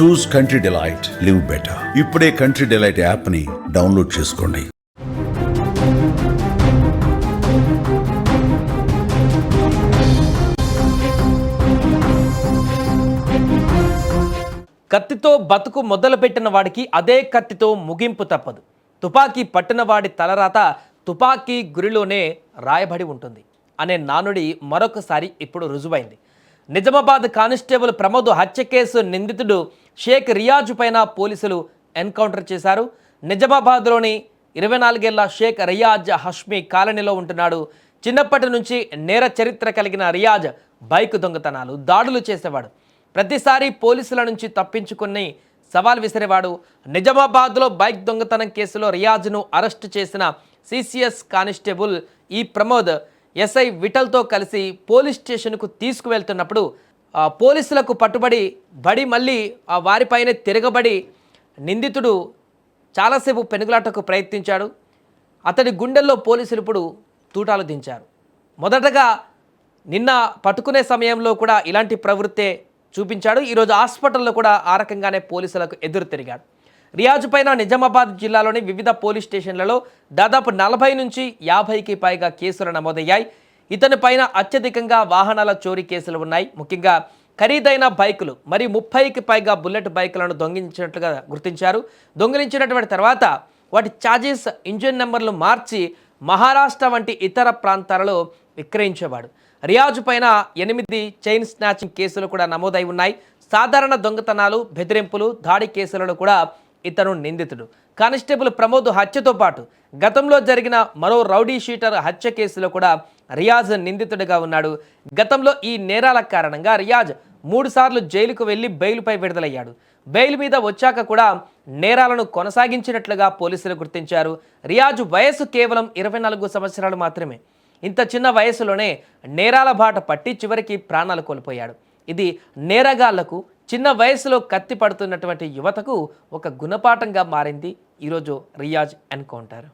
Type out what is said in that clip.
చూస్ country delight, live better. ఇప్పుడే country delight యాప్ని download చేసుకోండి. కత్తితో బతుకు మొదలుపెట్టిన వాడికి అదే కత్తితో ముగింపు తప్పదు. తుపాకీ పట్టిన వాడి తలరాత తుపాకీ గురిలోనే రాయబడి ఉంటుంది అనే నానుడి మరొకసారి ఇప్పుడు రుజువైంది. నిజామాబాద్ కానిస్టేబుల్ ప్రమోద్ హత్య కేసు నిందితుడు షేక్ రియాజ్ పైన పోలీసులు ఎన్కౌంటర్ చేశారు. నిజామాబాద్లోని 24 ఏళ్ల షేక్ రియాజ్ హష్మీ కాలనీలో ఉంటున్నాడు. చిన్నప్పటి నుంచి నేర చరిత్ర కలిగిన రియాజ్ బైక్ దొంగతనాలు, దాడులు చేసేవాడు. ప్రతిసారి పోలీసుల నుంచి తప్పించుకుని సవాల్ విసిరేవాడు. నిజామాబాద్లో బైక్ దొంగతనం కేసులో రియాజ్ను అరెస్టు చేసిన సిసిఎస్ కానిస్టేబుల్ ఈ ప్రమోద్ ఎస్ఐ విఠల్తో కలిసి పోలీస్ స్టేషన్కు తీసుకువెళ్తున్నప్పుడు పోలీసులకు పట్టుబడి మళ్ళీ వారిపైనే తిరగబడి నిందితుడు చాలాసేపు పెనుగులాటకు ప్రయత్నించాడు. అతడి గుండెల్లో పోలీసులు ఇప్పుడు తూటాలు దించారు. మొదటగా నిన్న పట్టుకునే సమయంలో కూడా ఇలాంటి ప్రవృత్తే చూపించాడు. ఈరోజు హాస్పిటల్లో కూడా ఆ రకంగానే పోలీసులకు ఎదురు తిరిగాడు. రియాజ్ పైన నిజామాబాద్ జిల్లాలోని వివిధ పోలీస్ స్టేషన్లలో దాదాపు 40 నుంచి 50కి పైగా కేసులు నమోదయ్యాయి. ఇతని పైన అత్యధికంగా వాహనాల చోరీ కేసులు ఉన్నాయి. ముఖ్యంగా ఖరీదైన బైకులు మరి 30కి పైగా బుల్లెట్ బైకులను దొంగిలించినట్లుగా గుర్తించారు. దొంగిలించినటువంటి తర్వాత వాటి ఛార్జెస్, ఇంజిన్ నెంబర్లు మార్చి మహారాష్ట్ర వంటి ఇతర ప్రాంతాలలో విక్రయించేవాడు. రియాజ్ పైన 8 చైన్ స్నాచింగ్ కేసులు కూడా నమోదై ఉన్నాయి. సాధారణ దొంగతనాలు, బెదిరింపులు, దాడి కేసులలో కూడా ఇతను నిందితుడు. కానిస్టేబుల్ ప్రమోద్ హత్యతో పాటు గతంలో జరిగిన మరో రౌడీ షీటర్ హత్య కేసులో కూడా రియాజ్ నిందితుడిగా ఉన్నాడు. గతంలో ఈ నేరాల కారణంగా రియాజ్ 3 సార్లు జైలుకు వెళ్లి బెయిల్పై విడుదలయ్యాడు. బెయిల్ మీద వచ్చాక కూడా నేరాలను కొనసాగించినట్లుగా పోలీసులు గుర్తించారు. రియాజ్ వయసు కేవలం 24 సంవత్సరాలు మాత్రమే. ఇంత చిన్న వయసులోనే నేరాల బాట పట్టి చివరికి ప్రాణాలు కోల్పోయాడు. ఇది నేరగాళ్లకు, చిన్న వయసులో కత్తి పడుతున్నటువంటి యువతకు ఒక గుణపాఠంగా మారింది ఈరోజు రియాజ్ ఎన్కౌంటర్.